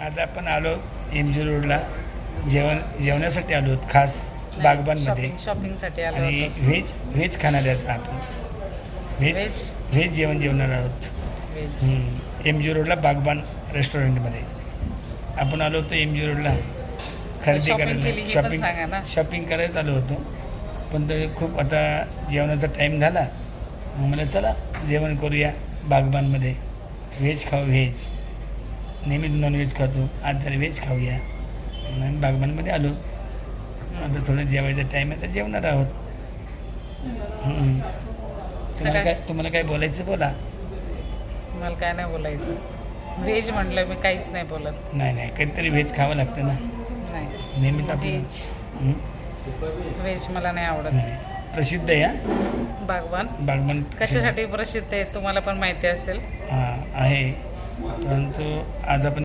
आता आपण आलो MG रोडला जेवण्यासाठी आलो आहोत खास बागबानमध्ये शॉपिंगसाठी आलो आणि होतो. व्हेज खाणार आहेत आपण व्हेज जेवण जेवणार आहोत. व्हेज. MG रोडला बागबान रेस्टॉरंटमध्ये आपण आलो होतो. MG रोडला खरेदी शॉपिंग केली हे पण सांगा ना. शॉपिंग करायला आलो होतो, पण ते खूप आता जेवणाचा टाईम झाला. मग मला चला जेवण करूया बागबानमध्ये. व्हेज खाऊ. व्हेज नेहमी नॉनव्हेज खातो, आज जरा व्हेज खाऊया म्हणून बागबानमध्ये आलो. आता थोडं जेवायचा टाईम आहे तर जेवणार आहोत. तुम्हाला काय बोलायचं बोला. मला काय नाही बोलायचं. व्हेज म्हटलं मी काहीच नाही बोलत. नाही काहीतरी व्हेज खावं लागतं ना नाही. नेहमीच आपलं. व्हेज मला नाही आवडत. नाही प्रसिद्ध आहे बागवान बागबान कशासाठी प्रसिद्ध आहे तुम्हाला पण माहिती असेल. आहे, परंतु आज आपण